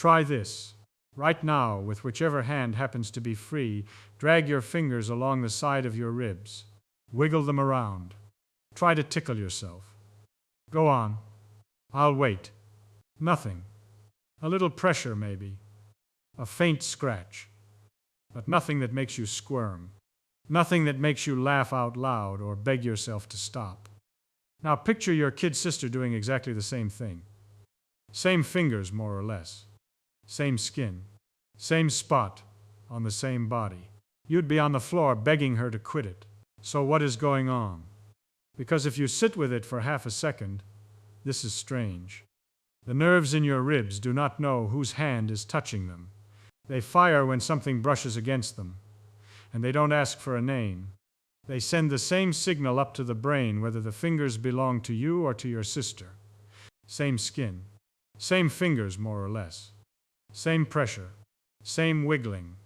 Try this. Right now, with whichever hand happens to be free, drag your fingers along the side of your ribs. Wiggle them around. Try to tickle yourself. Go on. I'll wait. Nothing. A little pressure, maybe. A faint scratch. But nothing that makes you squirm. Nothing that makes you laugh out loud or beg yourself to stop. Now picture your kid sister doing exactly the same thing. Same fingers, more or less. Same skin. Same spot on the same body. You'd be on the floor begging her to quit it. So what is going on? Because if you sit with it for half a second, this is strange. The nerves in your ribs do not know whose hand is touching them. They fire when something brushes against them. And they don't ask for a name. They send the same signal up to the brain whether the fingers belong to you or to your sister. Same skin. Same fingers, more or less. Same pressure. Same wiggling.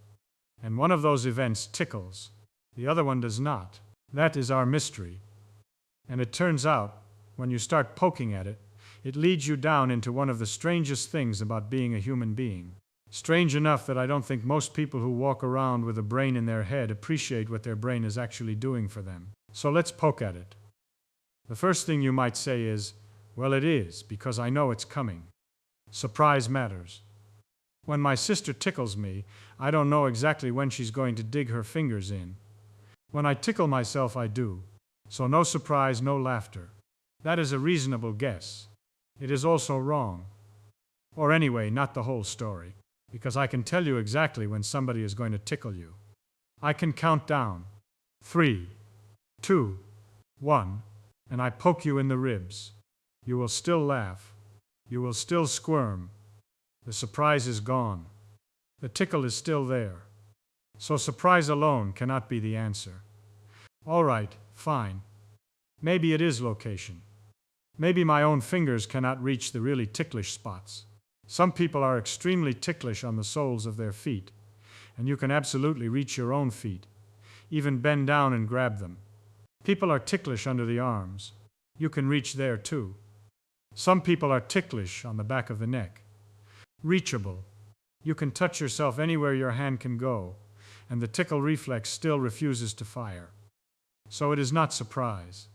And one of those events tickles. The other one does not. That is our mystery. And it turns out, when you start poking at it, it leads you down into one of the strangest things about being a human being. Strange enough that I don't think most people who walk around with a brain in their head appreciate what their brain is actually doing for them. So let's poke at it. The first thing you might say is, well, it is, because I know it's coming. Surprise matters. When my sister tickles me, I don't know exactly when she's going to dig her fingers in. When I tickle myself, I do. So no surprise, no laughter. That is a reasonable guess. It is also wrong. Or anyway, not the whole story. Because I can tell you exactly when somebody is going to tickle you. I can count down. 3, 2, 1, and I poke you in the ribs. You will still laugh. You will still squirm. The surprise is gone. The tickle is still there. So surprise alone cannot be the answer. All right, fine. Maybe it is location. Maybe my own fingers cannot reach the really ticklish spots. Some people are extremely ticklish on the soles of their feet, and you can absolutely reach your own feet, even bend down and grab them. People are ticklish under the arms. You can reach there too. Some people are ticklish on the back of the neck. Reachable. You can touch yourself anywhere your hand can go, and the tickle reflex still refuses to fire. So it is not surprise.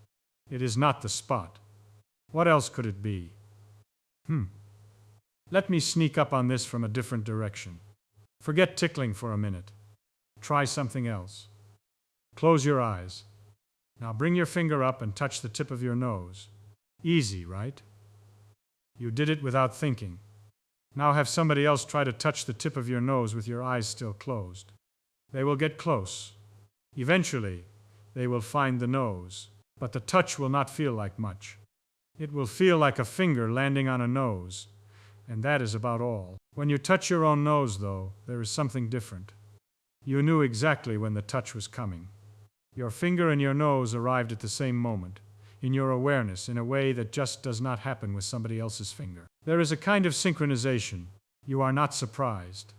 It is not the spot. What else could it be? Let me sneak up on this from a different direction. Forget tickling for a minute. Try something else. Close your eyes. Now bring your finger up and touch the tip of your nose. Easy, right? You did it without thinking. Now have somebody else try to touch the tip of your nose with your eyes still closed. They will get close. Eventually, they will find the nose, but the touch will not feel like much. It will feel like a finger landing on a nose, and that is about all. When you touch your own nose, though, there is something different. You knew exactly when the touch was coming. Your finger and your nose arrived at the same moment, in your awareness, in a way that just does not happen with somebody else's finger. There is a kind of synchronization. You are not surprised.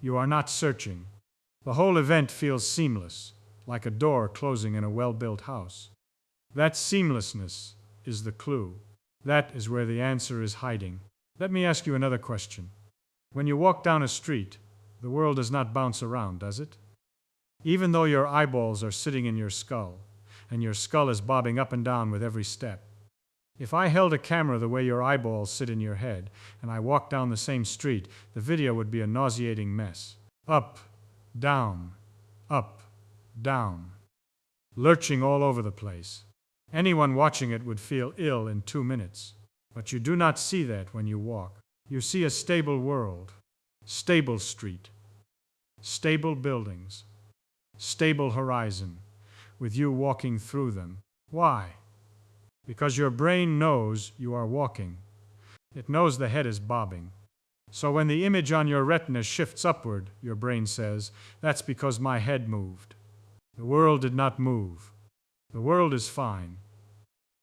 You are not searching. The whole event feels seamless, like a door closing in a well-built house. That seamlessness is the clue. That is where the answer is hiding. Let me ask you another question. When you walk down a street, the world does not bounce around, does it? Even though your eyeballs are sitting in your skull, and your skull is bobbing up and down with every step. If I held a camera the way your eyeballs sit in your head, and I walked down the same street, the video would be a nauseating mess. Up, down, lurching all over the place. Anyone watching it would feel ill in 2 minutes. But you do not see that when you walk. You see a stable world, stable street, stable buildings, stable horizon, with you walking through them. Why? Because your brain knows you are walking. It knows the head is bobbing. So when the image on your retina shifts upward, your brain says, that's because my head moved. The world did not move. The world is fine.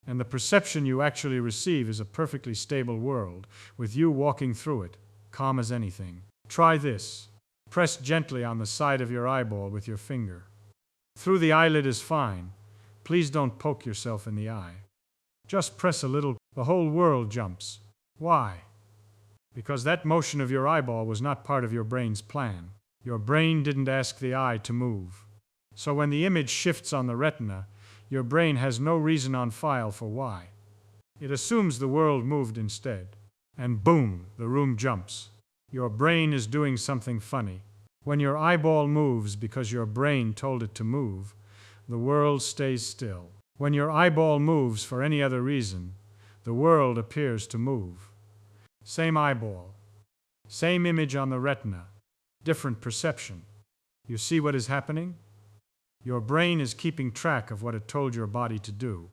And the perception you actually receive is a perfectly stable world, with you walking through it, calm as anything. Try this. Press gently on the side of your eyeball with your finger. Through the eyelid is fine. Please don't poke yourself in the eye. Just press a little. The whole world jumps. Why? because that motion of your eyeball was not part of your brain's plan. Your brain didn't ask the eye to move. So when the image shifts on the retina, your brain has no reason on file for why. It assumes the world moved instead. And boom, the room jumps. Your brain is doing something funny. When your eyeball moves because your brain told it to move, the world stays still. When your eyeball moves for any other reason, the world appears to move. Same eyeball, same image on the retina, different perception. You see what is happening? Your brain is keeping track of what it told your body to do,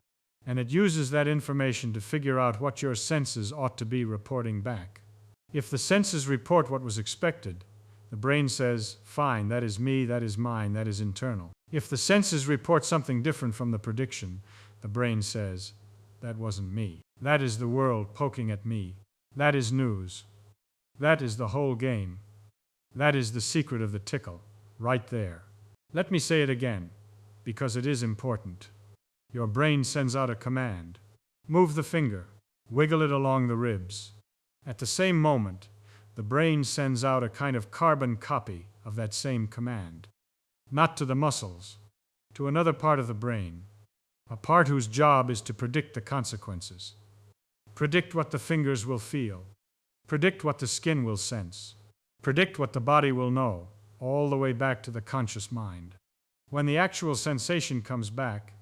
and it uses that information to figure out what your senses ought to be reporting back. If the senses report what was expected, the brain says, fine, that is me, that is mine, that is internal. If the senses report something different from the prediction, the brain says, that wasn't me. That is the world poking at me. That is news. That is the whole game. That is the secret of the tickle, right there. Let me say it again, because it is important. Your brain sends out a command. Move the finger. Wiggle it along the ribs. At the same moment, the brain sends out a kind of carbon copy of that same command. Not to the muscles, to another part of the brain, a part whose job is to predict the consequences. Predict what the fingers will feel. Predict what the skin will sense. Predict what the body will know, all the way back to the conscious mind. When the actual sensation comes back,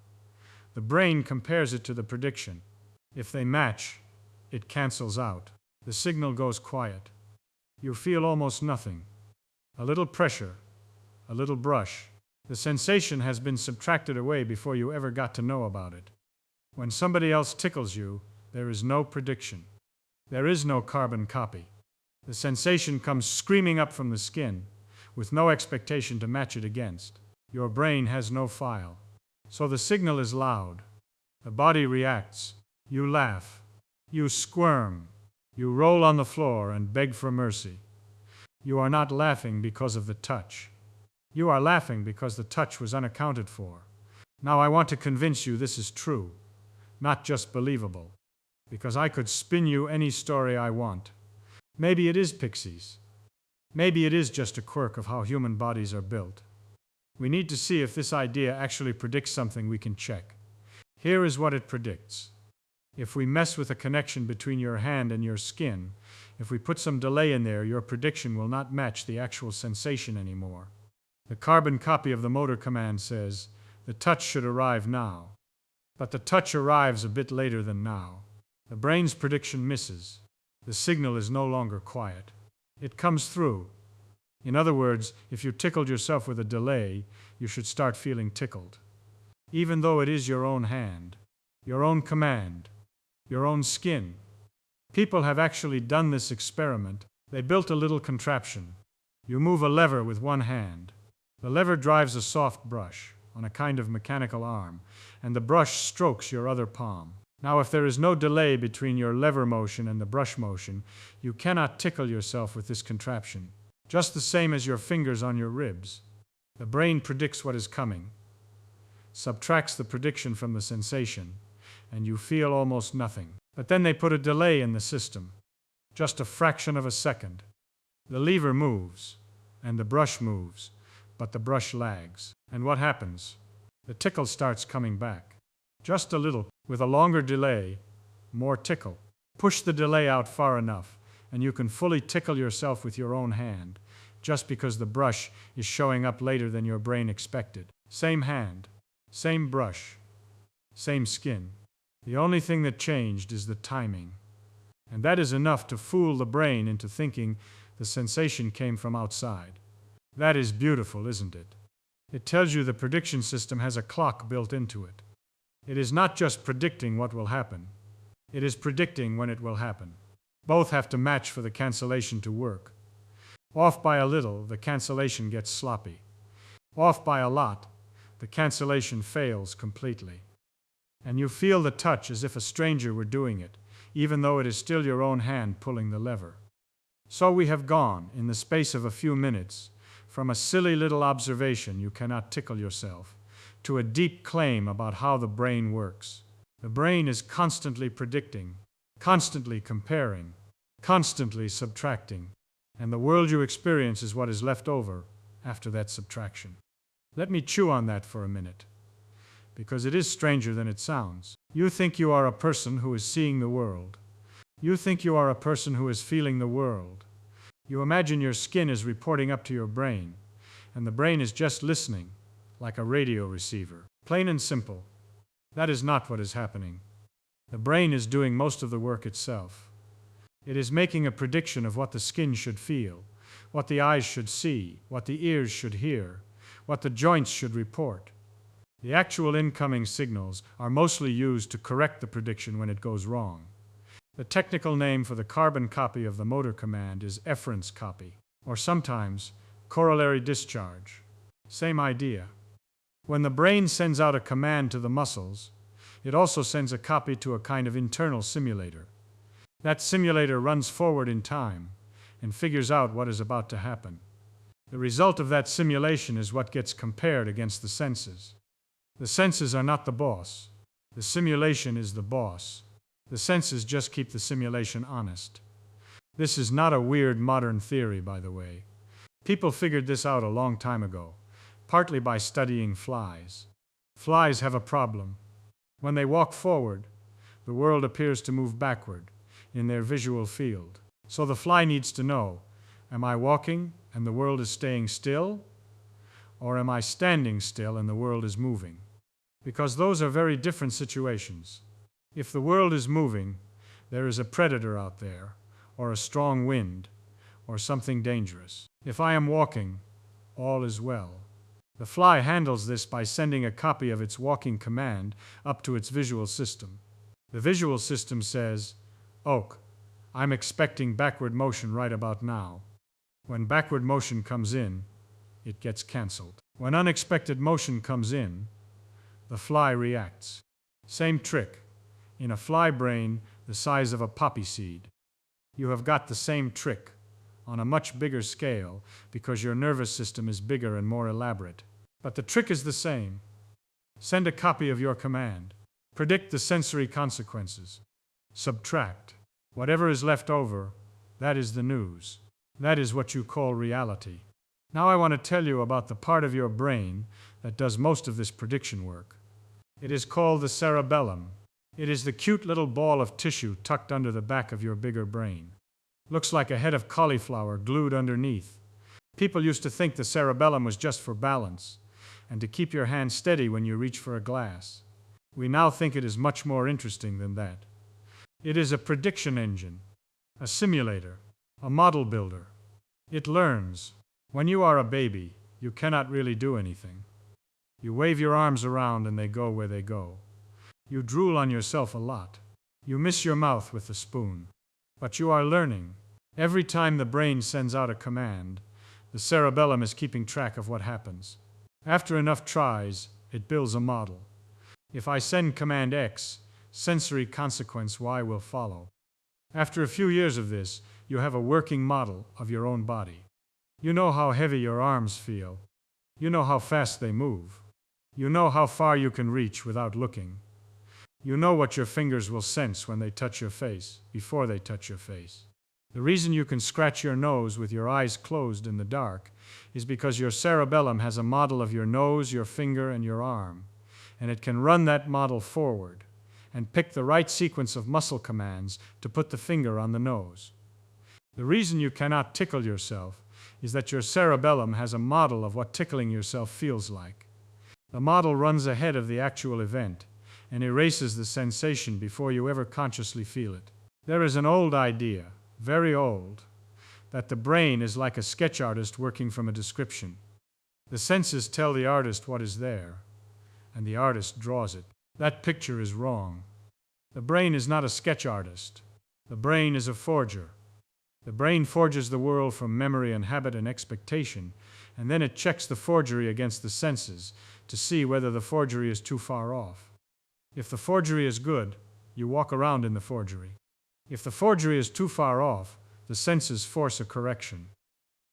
the brain compares it to the prediction. If they match, it cancels out. The signal goes quiet. You feel almost nothing. A little pressure, a little brush. The sensation has been subtracted away before you ever got to know about it. When somebody else tickles you, there is no prediction. There is no carbon copy. The sensation comes screaming up from the skin, with no expectation to match it against. Your brain has no file. So the signal is loud. The body reacts. You laugh. You squirm. You roll on the floor and beg for mercy. You are not laughing because of the touch. You are laughing because the touch was unaccounted for. Now I want to convince you this is true, not just believable, because I could spin you any story I want. Maybe it is pixies. Maybe it is just a quirk of how human bodies are built. We need to see if this idea actually predicts something we can check. Here is what it predicts. If we mess with a connection between your hand and your skin, if we put some delay in there, your prediction will not match the actual sensation anymore. The carbon copy of the motor command says, the touch should arrive now. But the touch arrives a bit later than now. The brain's prediction misses. The signal is no longer quiet. It comes through. In other words, if you tickled yourself with a delay, you should start feeling tickled. Even though it is your own hand, your own command, your own skin. People have actually done this experiment. They built a little contraption. You move a lever with one hand. The lever drives a soft brush on a kind of mechanical arm, and the brush strokes your other palm. Now, if there is no delay between your lever motion and the brush motion, you cannot tickle yourself with this contraption. Just the same as your fingers on your ribs. The brain predicts what is coming, subtracts the prediction from the sensation, and you feel almost nothing. But then they put a delay in the system, just a fraction of a second. The lever moves, and the brush moves, but the brush lags. And what happens? The tickle starts coming back. Just a little, with a longer delay, more tickle. Push the delay out far enough, and you can fully tickle yourself with your own hand, just because the brush is showing up later than your brain expected. Same hand, same brush, same skin. The only thing that changed is the timing. And that is enough to fool the brain into thinking the sensation came from outside. That is beautiful, isn't it? It tells you the prediction system has a clock built into it. It is not just predicting what will happen. It is predicting when it will happen. Both have to match for the cancellation to work. Off by a little, the cancellation gets sloppy. Off by a lot, the cancellation fails completely. And you feel the touch as if a stranger were doing it, even though it is still your own hand pulling the lever. So we have gone, in the space of a few minutes, from a silly little observation you cannot tickle yourself, to a deep claim about how the brain works. The brain is constantly predicting, constantly comparing, constantly subtracting, and the world you experience is what is left over after that subtraction. Let me chew on that for a minute, because it is stranger than it sounds. You think you are a person who is seeing the world. You think you are a person who is feeling the world. You imagine your skin is reporting up to your brain, and the brain is just listening, like a radio receiver. Plain and simple. That is not what is happening. The brain is doing most of the work itself. It is making a prediction of what the skin should feel, what the eyes should see, what the ears should hear, what the joints should report. The actual incoming signals are mostly used to correct the prediction when it goes wrong. The technical name for the carbon copy of the motor command is efference copy, or sometimes corollary discharge. Same idea. When the brain sends out a command to the muscles, it also sends a copy to a kind of internal simulator. That simulator runs forward in time and figures out what is about to happen. The result of that simulation is what gets compared against the senses. The senses are not the boss. The simulation is the boss. The senses just keep the simulation honest. This is not a weird modern theory, by the way. People figured this out a long time ago, partly by studying flies. Flies have a problem. When they walk forward, the world appears to move backward in their visual field. So the fly needs to know, am I walking and the world is staying still? Or am I standing still and the world is moving? Because those are very different situations. If the world is moving, there is a predator out there, or a strong wind, or something dangerous. If I am walking, all is well. The fly handles this by sending a copy of its walking command up to its visual system. The visual system says, "Oak, I'm expecting backward motion right about now." When backward motion comes in, it gets cancelled. When unexpected motion comes in, the fly reacts. Same trick. In a fly brain the size of a poppy seed. You have got the same trick on a much bigger scale because your nervous system is bigger and more elaborate. But the trick is the same. Send a copy of your command. Predict the sensory consequences. Subtract. Whatever is left over, that is the news. That is what you call reality. Now I want to tell you about the part of your brain that does most of this prediction work. It is called the cerebellum. It is the cute little ball of tissue tucked under the back of your bigger brain. Looks like a head of cauliflower glued underneath. People used to think the cerebellum was just for balance and to keep your hand steady when you reach for a glass. We now think it is much more interesting than that. It is a prediction engine, a simulator, a model builder. It learns. When you are a baby, you cannot really do anything. You wave your arms around and they go where they go. You drool on yourself a lot. You miss your mouth with the spoon. But you are learning. Every time the brain sends out a command, the cerebellum is keeping track of what happens. After enough tries, it builds a model. If I send command X, sensory consequence Y will follow. After a few years of this, you have a working model of your own body. You know how heavy your arms feel. You know how fast they move. You know how far you can reach without looking. You know what your fingers will sense when they touch your face, before they touch your face. The reason you can scratch your nose with your eyes closed in the dark is because your cerebellum has a model of your nose, your finger, and your arm, and it can run that model forward and pick the right sequence of muscle commands to put the finger on the nose. The reason you cannot tickle yourself is that your cerebellum has a model of what tickling yourself feels like. The model runs ahead of the actual event and erases the sensation before you ever consciously feel it. There is an old idea, very old, that the brain is like a sketch artist working from a description. The senses tell the artist what is there, and the artist draws it. That picture is wrong. The brain is not a sketch artist. The brain is a forger. The brain forges the world from memory and habit and expectation, and then it checks the forgery against the senses to see whether the forgery is too far off. If the forgery is good, you walk around in the forgery. If the forgery is too far off, the senses force a correction.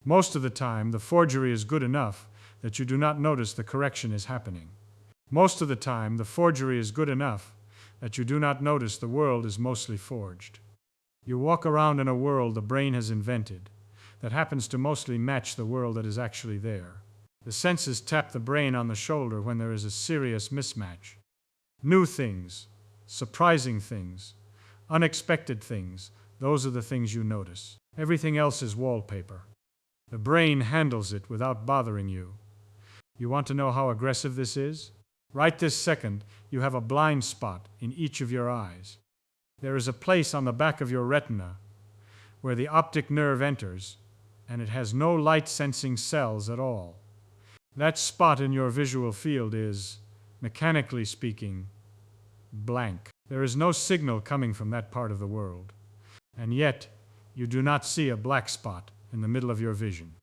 Most of the time, the forgery is good enough that you do not notice the correction is happening. Most of the time, the forgery is good enough that you do not notice the world is mostly forged. You walk around in a world the brain has invented that happens to mostly match the world that is actually there. The senses tap the brain on the shoulder when there is a serious mismatch. New things, surprising things, unexpected things, those are the things you notice. Everything else is wallpaper. The brain handles it without bothering you. You want to know how aggressive this is? Right this second, you have a blind spot in each of your eyes. There is a place on the back of your retina where the optic nerve enters, and it has no light-sensing cells at all. That spot in your visual field is, mechanically speaking, blank. There is no signal coming from that part of the world, and yet you do not see a black spot in the middle of your vision.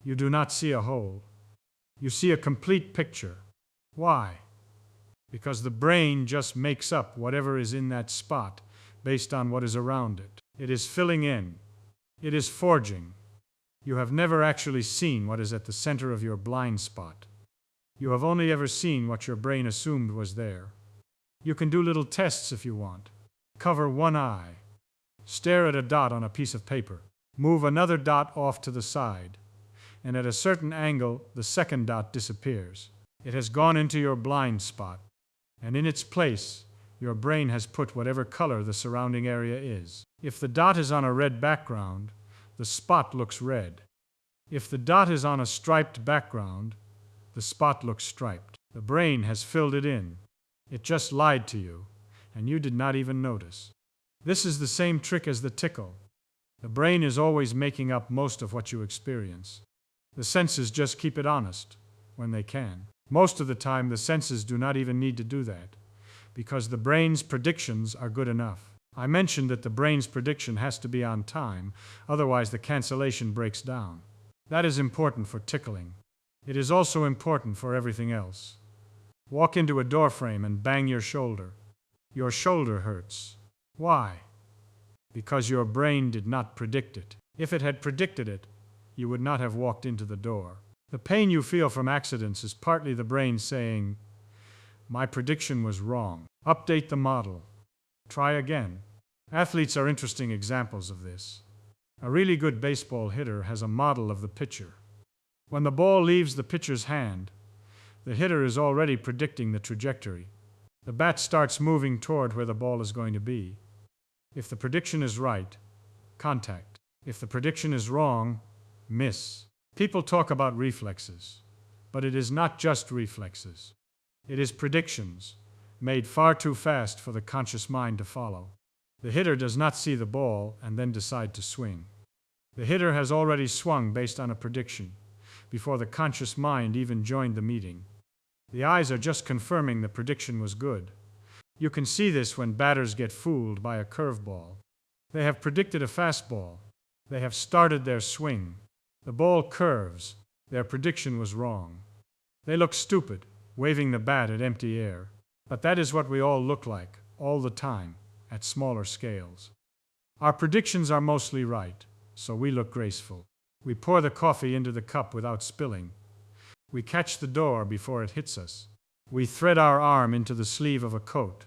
You do not see a hole. You see a complete picture. Why? Because the brain just makes up whatever is in that spot based on what is around it. It is filling in. It is forging. You have never actually seen what is at the center of your blind spot. You have only ever seen what your brain assumed was there. You can do little tests if you want. Cover one eye. Stare at a dot on a piece of paper. Move another dot off to the side. And at a certain angle, the second dot disappears. It has gone into your blind spot. And in its place, your brain has put whatever color the surrounding area is. If the dot is on a red background, the spot looks red. If the dot is on a striped background, the spot looks striped. The brain has filled it in. It just lied to you, and you did not even notice. This is the same trick as the tickle. The brain is always making up most of what you experience. The senses just keep it honest, when they can. Most of the time, the senses do not even need to do that, because the brain's predictions are good enough. I mentioned that the brain's prediction has to be on time, otherwise the cancellation breaks down. That is important for tickling. It is also important for everything else. Walk into a doorframe and bang your shoulder. Your shoulder hurts. Why? Because your brain did not predict it. If it had predicted it, you would not have walked into the door. The pain you feel from accidents is partly the brain saying, "My prediction was wrong. Update the model. Try again." Athletes are interesting examples of this. A really good baseball hitter has a model of the pitcher. When the ball leaves the pitcher's hand, the hitter is already predicting the trajectory. The bat starts moving toward where the ball is going to be. If the prediction is right, contact. If the prediction is wrong, miss. People talk about reflexes, but it is not just reflexes. It is predictions, made far too fast for the conscious mind to follow. The hitter does not see the ball and then decide to swing. The hitter has already swung based on a prediction, before the conscious mind even joined the meeting. The eyes are just confirming the prediction was good. You can see this when batters get fooled by a curveball. They have predicted a fastball. They have started their swing. The ball curves. Their prediction was wrong. They look stupid, waving the bat at empty air. But that is what we all look like, all the time, at smaller scales. Our predictions are mostly right, so we look graceful. We pour the coffee into the cup without spilling. We catch the door before it hits us. We thread our arm into the sleeve of a coat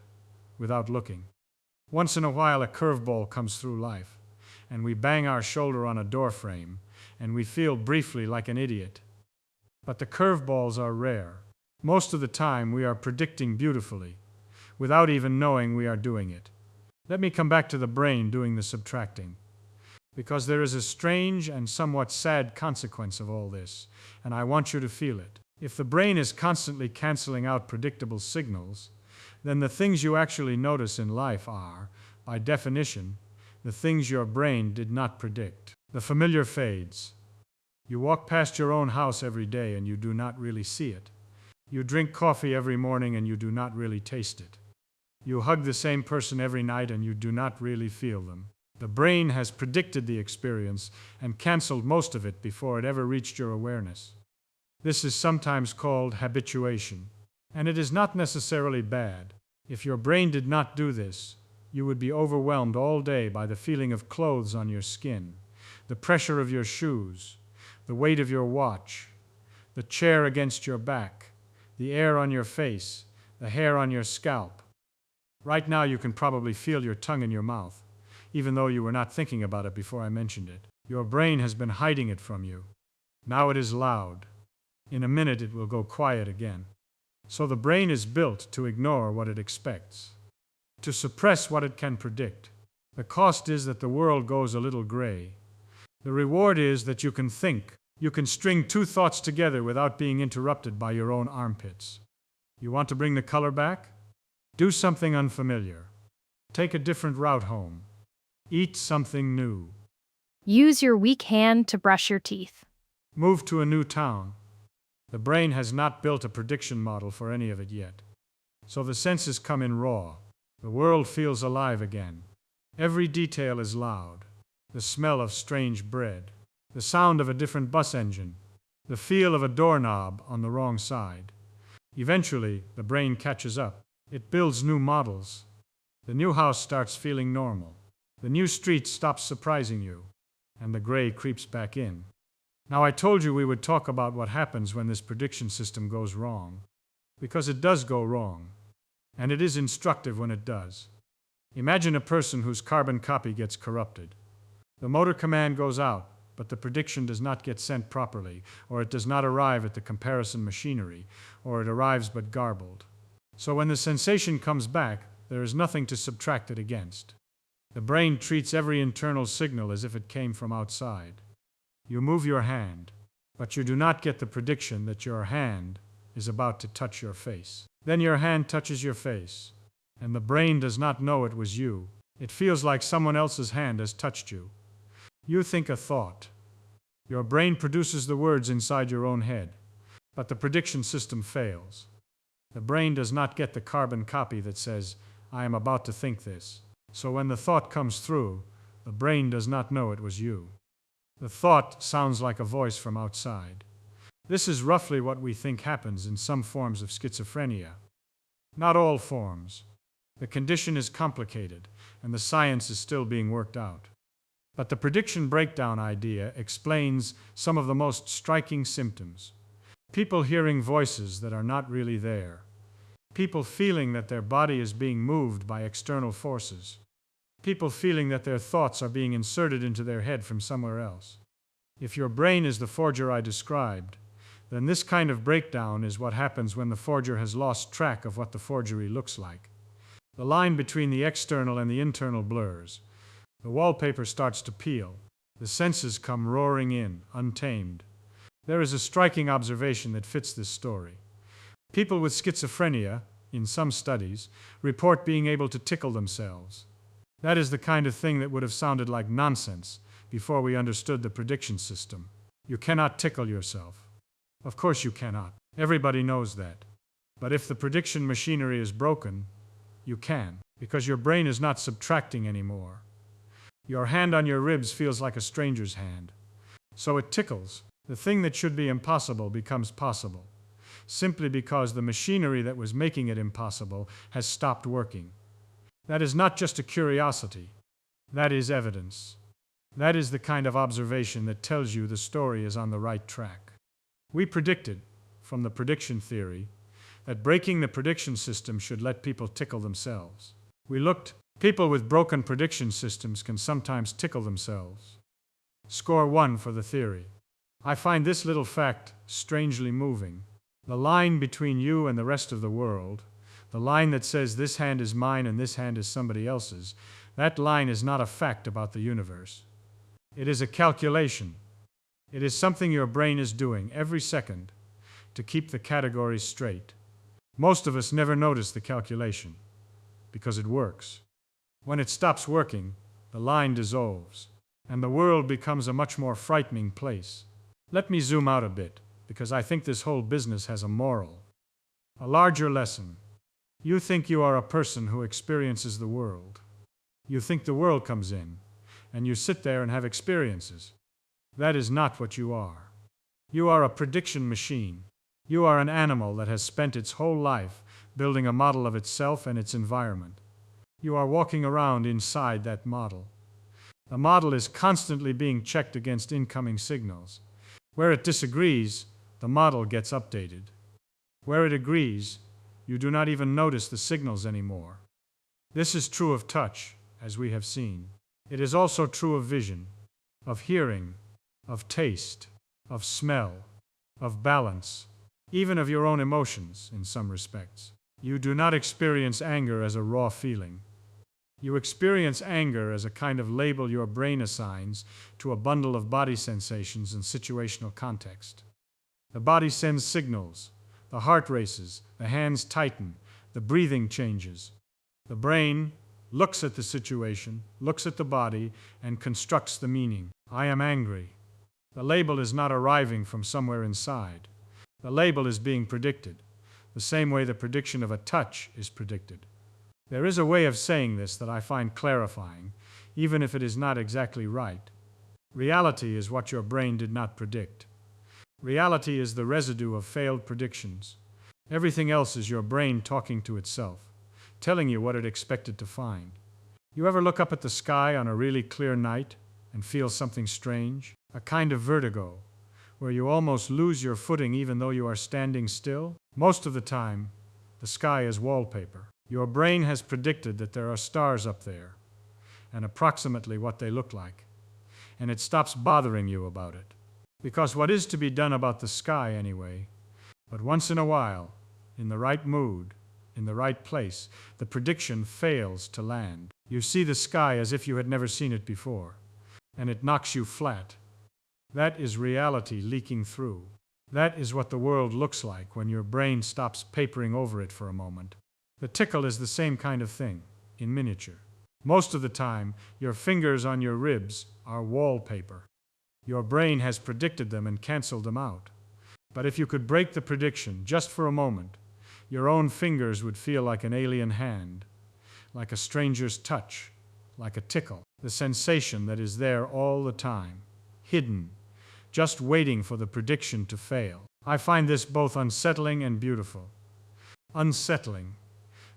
without looking. Once in a while a curveball comes through life, and we bang our shoulder on a door frame, and we feel briefly like an idiot. But the curveballs are rare. Most of the time we are predicting beautifully, without even knowing we are doing it. Let me come back to the brain doing the subtracting, because there is a strange and somewhat sad consequence of all this, and I want you to feel it. If the brain is constantly canceling out predictable signals, then the things you actually notice in life are, by definition, the things your brain did not predict. The familiar fades. You walk past your own house every day and you do not really see it. You drink coffee every morning and you do not really taste it. You hug the same person every night and you do not really feel them. The brain has predicted the experience and canceled most of it before it ever reached your awareness. This is sometimes called habituation, and it is not necessarily bad. If your brain did not do this, you would be overwhelmed all day by the feeling of clothes on your skin, the pressure of your shoes, the weight of your watch, the chair against your back, the air on your face, the hair on your scalp. Right now you can probably feel your tongue in your mouth. even though you were not thinking about it before I mentioned it. Your brain has been hiding it from you. Now it is loud. In a minute it will go quiet again. So the brain is built to ignore what it expects, to suppress what it can predict. The cost is that the world goes a little gray. The reward is that you can think. You can string two thoughts together without being interrupted by your own armpits. You want to bring the color back? Do something unfamiliar. Take a different route home. Eat something new. Use your weak hand to brush your teeth. Move to a new town. The brain has not built a prediction model for any of it yet. So the senses come in raw. The world feels alive again. Every detail is loud. The smell of strange bread. The sound of a different bus engine. The feel of a doorknob on the wrong side. Eventually, the brain catches up. It builds new models. The new house starts feeling normal. The new street stops surprising you. And the gray creeps back in. Now, I told you we would talk about what happens when this prediction system goes wrong. Because it does go wrong. And it is instructive when it does. Imagine a person whose carbon copy gets corrupted. The motor command goes out, but the prediction does not get sent properly, or it does not arrive at the comparison machinery, or it arrives but garbled. So when the sensation comes back, there is nothing to subtract it against. The brain treats every internal signal as if it came from outside. You move your hand, but you do not get the prediction that your hand is about to touch your face. Then your hand touches your face, and the brain does not know it was you. It feels like someone else's hand has touched you. You think a thought. Your brain produces the words inside your own head, but the prediction system fails. The brain does not get the carbon copy that says, I am about to think this. So when the thought comes through, the brain does not know it was you. The thought sounds like a voice from outside. This is roughly what we think happens in some forms of schizophrenia. Not all forms. The condition is complicated, and the science is still being worked out. But the prediction breakdown idea explains some of the most striking symptoms. People hearing voices that are not really there. People feeling that their body is being moved by external forces. People feeling that their thoughts are being inserted into their head from somewhere else. If your brain is the forger I described, then this kind of breakdown is what happens when the forger has lost track of what the forgery looks like. The line between the external and the internal blurs. The wallpaper starts to peel. The senses come roaring in, untamed. There is a striking observation that fits this story. People with schizophrenia, in some studies, report being able to tickle themselves. That is the kind of thing that would have sounded like nonsense before we understood the prediction system. You cannot tickle yourself. Of course you cannot. Everybody knows that. But if the prediction machinery is broken, you can, because your brain is not subtracting anymore. Your hand on your ribs feels like a stranger's hand. So it tickles. The thing that should be impossible becomes possible, simply because the machinery that was making it impossible has stopped working. That is not just a curiosity. That is evidence. That is the kind of observation that tells you the story is on the right track. We predicted, from the prediction theory, that breaking the prediction system should let people tickle themselves. We looked. People with broken prediction systems can sometimes tickle themselves. Score 1 for the theory. I find this little fact strangely moving. The line between you and the rest of the world, the line that says this hand is mine and this hand is somebody else's, that line is not a fact about the universe. It is a calculation. It is something your brain is doing every second to keep the categories straight. Most of us never notice the calculation because it works. When it stops working, the line dissolves, and the world becomes a much more frightening place. Let me zoom out a bit, because I think this whole business has a moral. A larger lesson. You think you are a person who experiences the world. You think the world comes in, and you sit there and have experiences. That is not what you are. You are a prediction machine. You are an animal that has spent its whole life building a model of itself and its environment. You are walking around inside that model. The model is constantly being checked against incoming signals. Where it disagrees, the model gets updated. Where it agrees, you do not even notice the signals anymore. This is true of touch, as we have seen. It is also true of vision, of hearing, of taste, of smell, of balance, even of your own emotions in some respects. You do not experience anger as a raw feeling. You experience anger as a kind of label your brain assigns to a bundle of body sensations and situational context. The body sends signals, the heart races, the hands tighten, the breathing changes. The brain looks at the situation, looks at the body, and constructs the meaning. I am angry. The label is not arriving from somewhere inside. The label is being predicted, the same way the prediction of a touch is predicted. There is a way of saying this that I find clarifying, even if it is not exactly right. Reality is what your brain did not predict. Reality is the residue of failed predictions. Everything else is your brain talking to itself, telling you what it expected to find. You ever look up at the sky on a really clear night and feel something strange? A kind of vertigo, where you almost lose your footing even though you are standing still? Most of the time, the sky is wallpaper. Your brain has predicted that there are stars up there, and approximately what they look like, and it stops bothering you about it. Because what is to be done about the sky anyway? But once in a while, in the right mood, in the right place, the prediction fails to land. You see the sky as if you had never seen it before, and it knocks you flat. That is reality leaking through. That is what the world looks like when your brain stops papering over it for a moment. The tickle is the same kind of thing, in miniature. Most of the time, your fingers on your ribs are wallpaper. Your brain has predicted them and canceled them out. But if you could break the prediction just for a moment, your own fingers would feel like an alien hand, like a stranger's touch, like a tickle, the sensation that is there all the time, hidden, just waiting for the prediction to fail. I find this both unsettling and beautiful. Unsettling,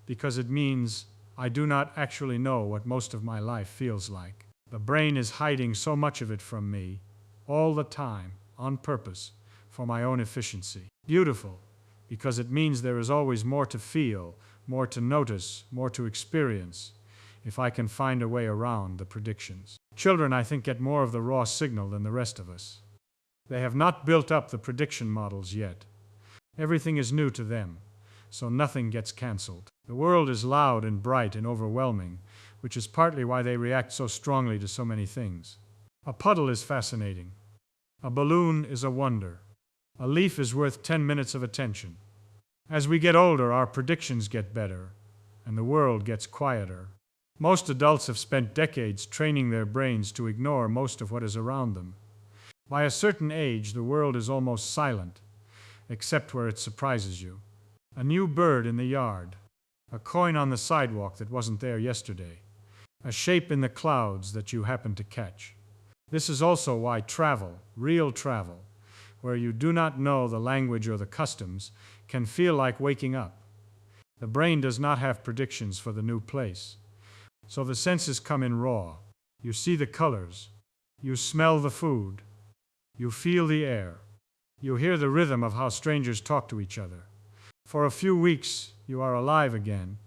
because it means I do not actually know what most of my life feels like. The brain is hiding so much of it from me, all the time, on purpose, for my own efficiency. Beautiful, because it means there is always more to feel, more to notice, more to experience, if I can find a way around the predictions. Children, I think, get more of the raw signal than the rest of us. They have not built up the prediction models yet. Everything is new to them, so nothing gets cancelled. The world is loud and bright and overwhelming, which is partly why they react so strongly to so many things. A puddle is fascinating. A balloon is a wonder. A leaf is worth 10 minutes of attention. As we get older, our predictions get better, and the world gets quieter. Most adults have spent decades training their brains to ignore most of what is around them. By a certain age, the world is almost silent, except where it surprises you. A new bird in the yard, a coin on the sidewalk that wasn't there yesterday, a shape in the clouds that you happen to catch. This is also why travel, real travel, where you do not know the language or the customs, can feel like waking up. The brain does not have predictions for the new place. So the senses come in raw. You see the colors. You smell the food. You feel the air. You hear the rhythm of how strangers talk to each other. For a few weeks, you are alive again,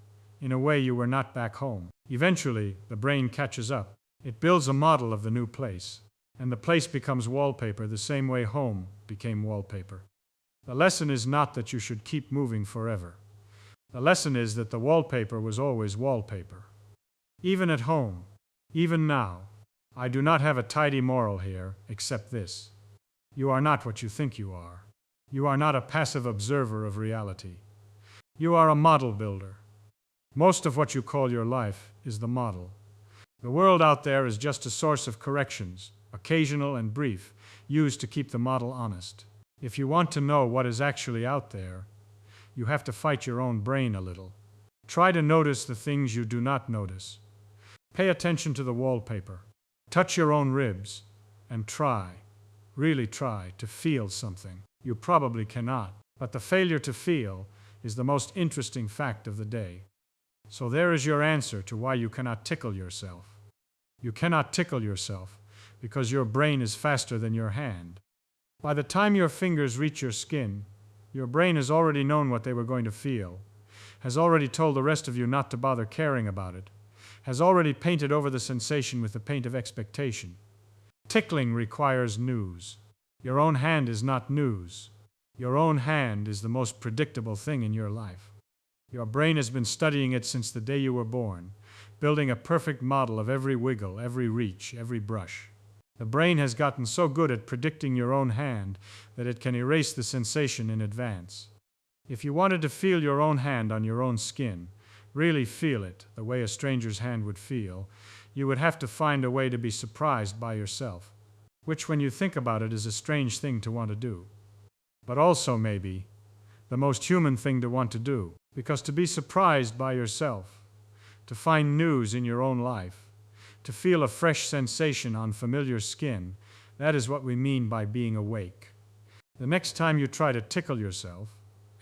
in a way you were not back home. Eventually, the brain catches up. It builds a model of the new place, and the place becomes wallpaper the same way home became wallpaper. The lesson is not that you should keep moving forever. The lesson is that the wallpaper was always wallpaper. Even at home, even now, I do not have a tidy moral here, except this. You are not what you think you are. You are not a passive observer of reality. You are a model builder. Most of what you call your life is the model. The world out there is just a source of corrections, occasional and brief, used to keep the model honest. If you want to know what is actually out there, you have to fight your own brain a little. Try to notice the things you do not notice. Pay attention to the wallpaper. Touch your own ribs and try, really try, to feel something. You probably cannot, but the failure to feel is the most interesting fact of the day. So there is your answer to why you cannot tickle yourself. You cannot tickle yourself because your brain is faster than your hand. By the time your fingers reach your skin, your brain has already known what they were going to feel, has already told the rest of you not to bother caring about it, has already painted over the sensation with the paint of expectation. Tickling requires news. Your own hand is not news. Your own hand is the most predictable thing in your life. Your brain has been studying it since the day you were born, building a perfect model of every wiggle, every reach, every brush. The brain has gotten so good at predicting your own hand that it can erase the sensation in advance. If you wanted to feel your own hand on your own skin, really feel it the way a stranger's hand would feel, you would have to find a way to be surprised by yourself, which, when you think about it, is a strange thing to want to do. But also, maybe, the most human thing to want to do, because to be surprised by yourself, to find news in your own life, to feel a fresh sensation on familiar skin, that is what we mean by being awake. The next time you try to tickle yourself,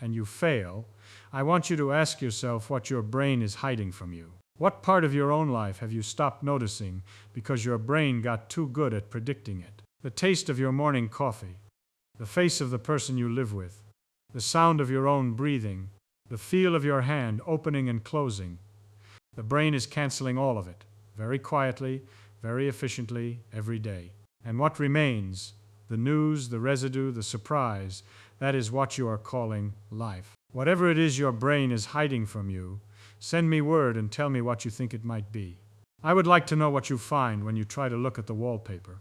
and you fail, I want you to ask yourself what your brain is hiding from you. What part of your own life have you stopped noticing because your brain got too good at predicting it? The taste of your morning coffee, the face of the person you live with, the sound of your own breathing, the feel of your hand opening and closing. The brain is canceling all of it, very quietly, very efficiently, every day. And what remains, the news, the residue, the surprise, that is what you are calling life. Whatever it is your brain is hiding from you, send me word and tell me what you think it might be. I would like to know what you find when you try to look at the wallpaper.